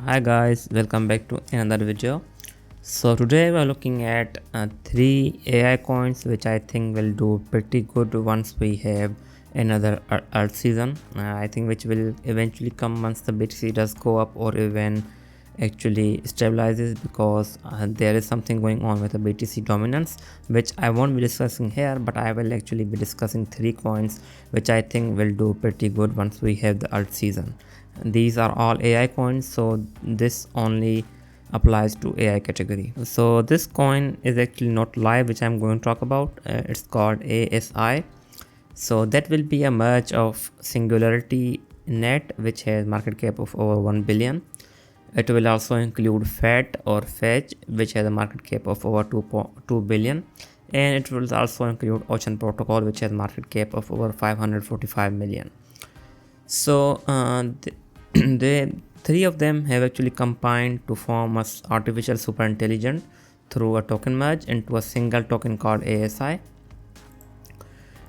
Hi guys, welcome back to another video. So today we are looking at 3 AI coins which I think will do pretty good once we have another alt season. I think which will eventually come once the BTC does go up or even actually stabilizes, because there is something going on with the BTC dominance which I won't be discussing here, but I will actually be discussing 3 coins which I think will do pretty good once we have the alt season. These are all AI coins, so this only applies to AI category. So this coin is actually not live, which I'm going to talk about. It's called ASI. So that will be a merge of Singularity Net, which has market cap of over 1 billion. It will also include FET or FET, which has a market cap of over 2 billion. And it will also include Ocean Protocol, which has market cap of over 545 million. So the three of them have actually combined to form a artificial superintelligence through a token merge into a single token called ASI.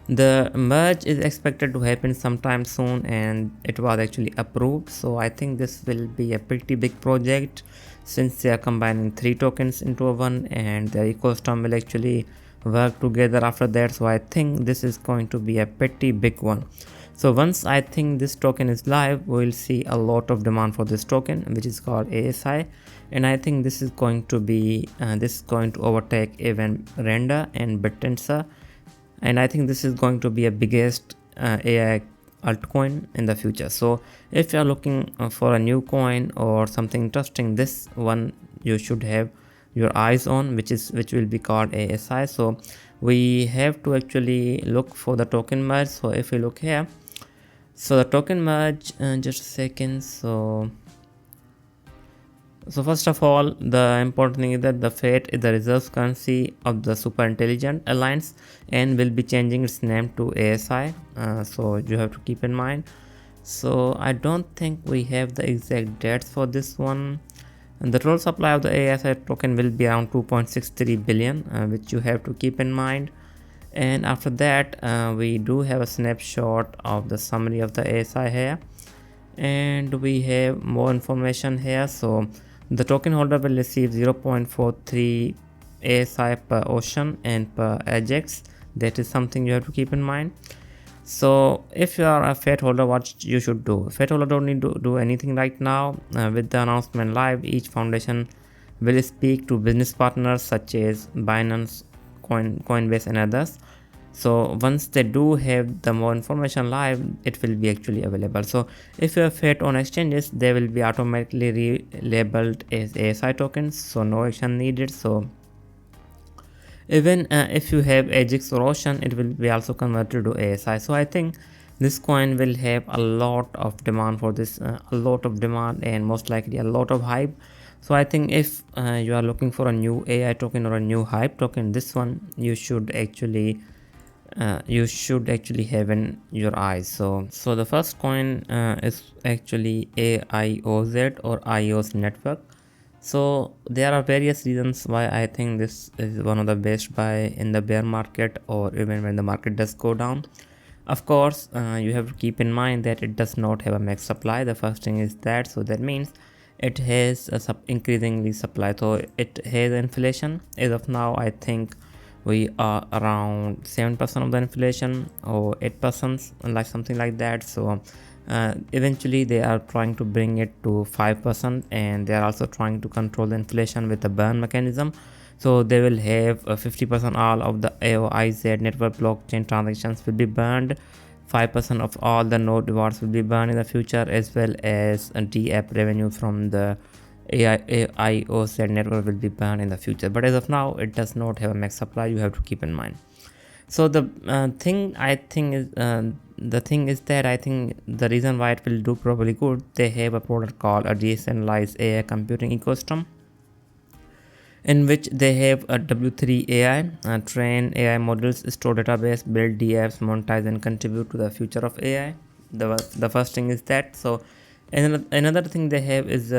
The merge is expected to happen sometime soon and it was actually approved, so I think this will be a pretty big project since they are combining 3 tokens into one and the ecosystem will actually work together after that. So I think this is going to be a pretty big one. So once I think this token is live, we will see a lot of demand for this token, which is called ASI, and I think this is going to be overtake even Renda and Bittensor, and I think this is going to be a biggest AI altcoin in the future. So if you are looking for a new coin or something interesting, this one you should have your eyes on, which will be called ASI. So we have to actually look for the token merge. So if we look here, so the token merge, just a second. So first of all, the important thing is that the FET is the reserve currency of the Superintelligent Alliance and will be changing its name to ASI. So you have to keep in mind. So I don't think we have the exact dates for this one. And the total supply of the ASI token will be around 2.63 billion, which you have to keep in mind. And after that, we do have a snapshot of the summary of the ASI here, and we have more information here. So the token holder will receive 0.43 ASI per Ocean and per AGIX. That is something you have to keep in mind. So if you are a FET holder, what you should do? FET holder don't need to do anything right now. With the announcement live, each foundation will speak to business partners such as Binance, Coinbase and others. So once they do have the more information live, it will be actually available. So if you have FET on exchanges, they will be automatically labeled as ASI tokens, so no action needed. So even if you have AGIX or Ocean, it will be also converted to ASI. So I think this coin will have a lot of demand for this, a lot of demand and most likely a lot of hype. So I think if you are looking for a new AI token or a new hype token, this one you should actually have in your eyes. So the first coin is actually AIOZ or IOS network. So there are various reasons why I think this is one of the best buy in the bear market or even when the market does go down. Of course, you have to keep in mind that it does not have a max supply. The first thing is that, so that means it has a increasingly supply. So it has inflation. As of now, I think we are around 7% of the inflation or 8%, like something like that. So eventually they are trying to bring it to 5%, and they are also trying to control the inflation with the burn mechanism. So they will have 50% all of the AOIZ network blockchain transactions will be burned. 5% of all the node rewards will be burned in the future, as well as DApp revenue from the AIOZ network will be banned in the future. But as of now, it does not have a max supply. You have to keep in mind. So the thing is that I think the reason why it will do probably good, they have a product called a decentralized AI computing ecosystem, in which they have a W3 AI, train AI models, store database, build DApps, monetize and contribute to the future of AI. The first thing is that. So another thing they have is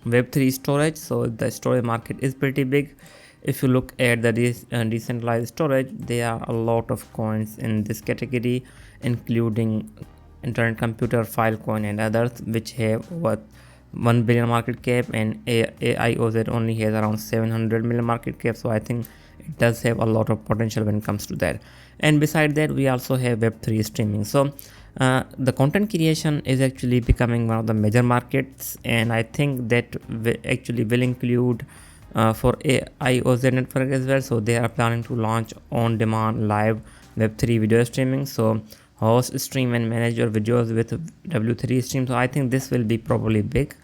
Web3 storage. So the storage market is pretty big. If you look at the decentralized storage, there are a lot of coins in this category, including Internet Computer, Filecoin and others, which have over 1 billion market cap, and AIOZ only has around 700 million market cap. So I think it does have a lot of potential when it comes to that. And beside that, we also have Web3 streaming. So the content creation is actually becoming one of the major markets, and I think that actually will include for AIOZ network as well. So they are planning to launch on-demand live Web3 video streaming. So host, stream, and manage your videos with W3 stream. So I think this will be probably big.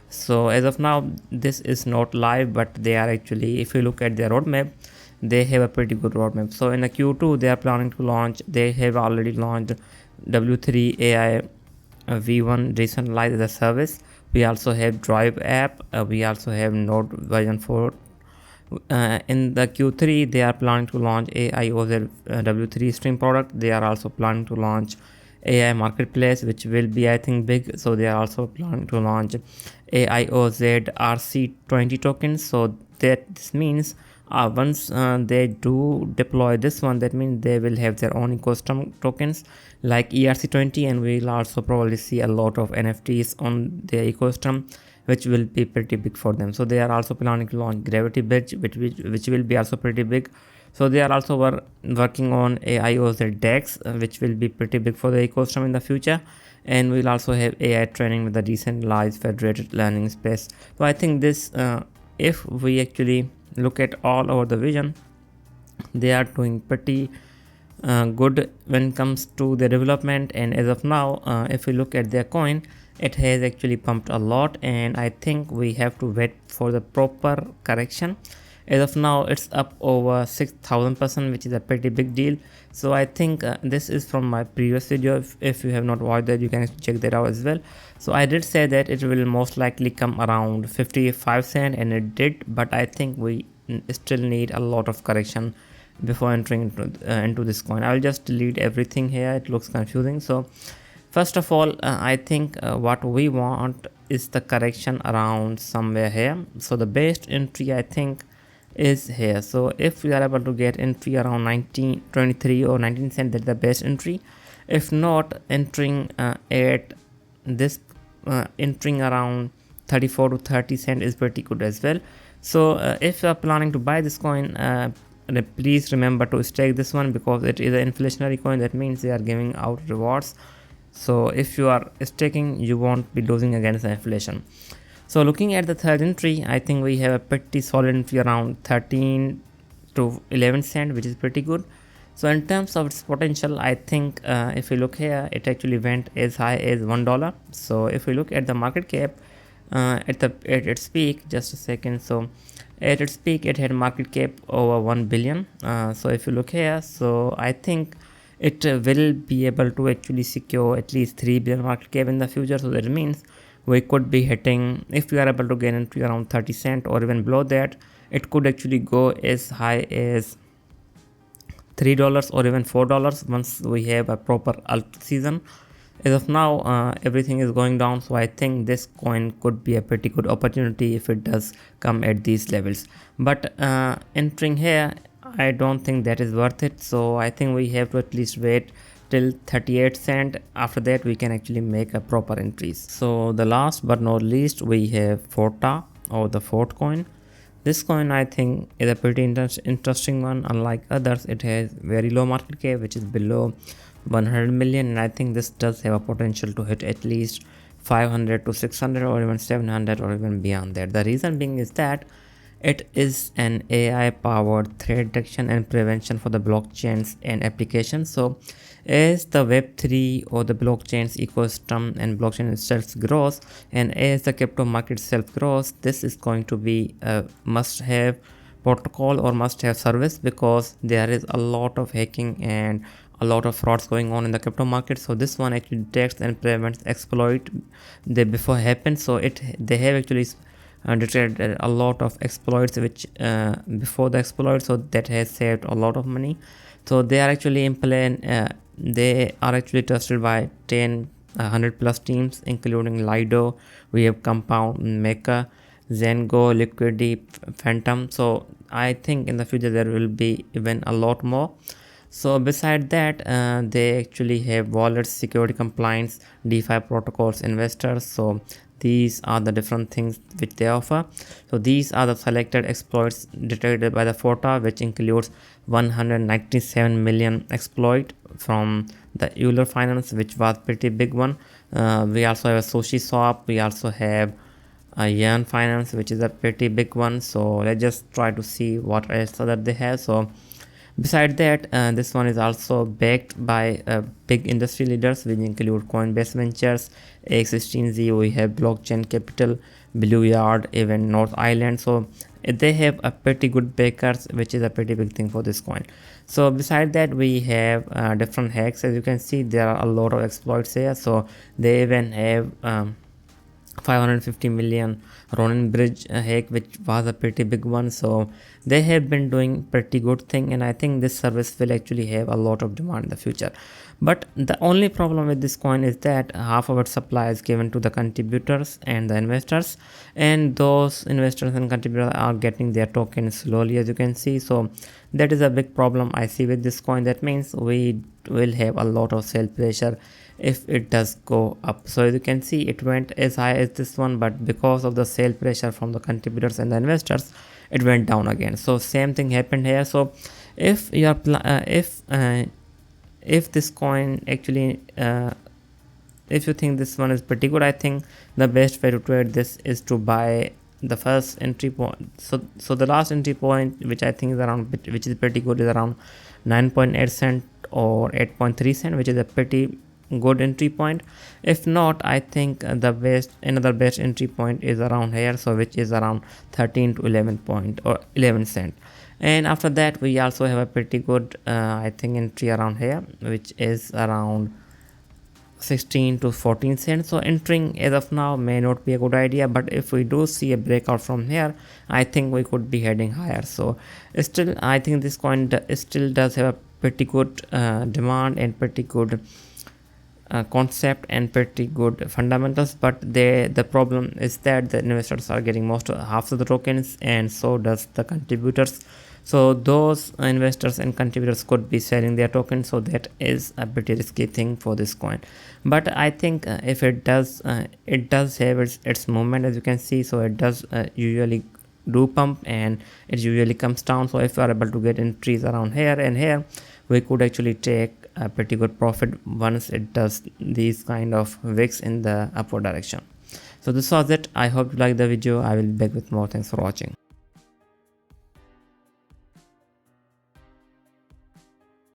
So as of now, this is not live, but they are actually, if you look at their roadmap, they have a pretty good roadmap. So in the Q2, they are planning to launch, they have already launched W3 AI V1 decentralized as a service. We also have Drive app. We also have Node version 4. In the Q3, they are planning to launch AIOZ W3 stream product. They are also planning to launch AI marketplace, which will be, I think, big. So they are also planning to launch AIOZ RC20 tokens. So that this means once they do deploy this one, that means they will have their own ecosystem tokens like ERC20, and we'll also probably see a lot of NFTs on their ecosystem, which will be pretty big for them. So they are also planning to launch Gravity Bridge, which will be also pretty big. So they are also working on AIOZ DEX, which will be pretty big for the ecosystem in the future. And we'll also have AI training with the decentralized federated learning space. So I think this, if we actually look at all over the vision, they are doing pretty good when it comes to the development. And as of now, if we look at their coin, it has actually pumped a lot, and I think we have to wait for the proper correction. As of now, it's up over 6,000%, which is a pretty big deal. So I think this is from my previous video. If you have not watched that, you can check that out as well. So I did say that it will most likely come around 55 cents, and it did, but I think we still need a lot of correction before entering into this coin. I'll just delete everything here, it looks confusing. So first of all, I think what we want is the correction around somewhere here. So the best entry, I think, is here. So if we are able to get entry around 1923 or 19 cent, that's the best entry. If not, entering at this entering around 34 to 30 cent is pretty good as well. So if you are planning to buy this coin, please remember to stake this one, because it is an inflationary coin. That means they are giving out rewards. So if you are staking, you won't be losing against the inflation. So looking at the third entry, I think we have a pretty solid entry around 13 to 11 cent, which is pretty good. So in terms of its potential, I think if we look here, it actually went as high as $1. So if we look at the market cap at its peak, just a second. So at its peak, it had market cap over 1 billion. So if you look here, so I think it will be able to actually secure at least 3 billion market cap in the future. So that means we could be hitting, if we are able to get entry around 30 cent or even below that, it could actually go as high as $3 or even $4 once we have a proper alt season. As of now, everything is going down, so I think this coin could be a pretty good opportunity if it does come at these levels. But entering here, I don't think that is worth it. So I think we have to at least wait till 38 cent. After that, we can actually make a proper entries. So the last but not least, we have FOTA, or the FET coin. This coin, I think, is a pretty interesting one. Unlike others, it has very low market cap, which is below 100 million, and I think this does have a potential to hit at least 500 to 600 or even 700 or even beyond that. The reason being is that it is an AI powered threat detection and prevention for the blockchains and applications. So as the Web3 or the blockchains ecosystem and blockchain itself grows, and as the crypto market itself grows, this is going to be a must have protocol or must have service, because there is a lot of hacking and a lot of frauds going on in the crypto market. So this one actually detects and prevents exploit they before happen. So they have actually detected a lot of exploits which before the exploit, so that has saved a lot of money. So they are actually in play. They are actually trusted by 100 plus teams, including Lido, we have Compound, Mecha, Zengo, Liquidity, Phantom. So I think in the future there will be even a lot more. So beside that, they actually have wallets, security compliance, DeFi protocols, investors. So these are the different things which they offer. So these are the selected exploits detected by the FOTA, which includes 197 million exploit from the Euler Finance, which was pretty big one. We also have a Sushi Swap. We also have a Yan Finance, which is a pretty big one. So let's just try to see what else that they have. So beside that, this one is also backed by big industry leaders, which include Coinbase Ventures, A16Z. We have Blockchain Capital, Blue Yard, even North Island. So they have a pretty good backers, which is a pretty big thing for this coin. So beside that, we have different hacks. As you can see, there are a lot of exploits here. So they even have 550 million Ronin bridge hack, which was a pretty big one. So they have been doing pretty good thing, and I think this service will actually have a lot of demand in the future. But the only problem with this coin is that half of its supply is given to the contributors and the investors, and those investors and contributors are getting their tokens slowly, as you can see. So that is a big problem I see with this coin. That means we will have a lot of sell pressure if it does go up. So as you can see, it went as high as this one, but because of the sale pressure from the contributors and the investors, it went down again. So same thing happened here. So if you are if this coin actually if you think this one is pretty good, I think the best way to trade this is to buy the first entry point. So the last entry point, which I think is around, which is pretty good, is around 9.8 cent or 8.3 cent, which is a pretty good entry point. If not, I think another best entry point is around here, so which is around 13 to 11 point or 11 cent. And after that, we also have a pretty good I think entry around here, which is around 16 to 14 cents. So entering as of now may not be a good idea, but if we do see a breakout from here, I think we could be heading higher. So still, I think this coin still does have a pretty good demand and pretty good concept and pretty good fundamentals, but the problem is that the investors are getting half of the tokens, and so does the contributors. So those investors and contributors could be selling their tokens, so that is a pretty risky thing for this coin. But I think if it does have its movement, as you can see. So it does usually do pump, and it usually comes down. So if you are able to get entries around here and here, we could actually take a pretty good profit once it does these kind of wicks in the upward direction. So this was it. I hope you liked the video. I will be back with more. Thanks for watching.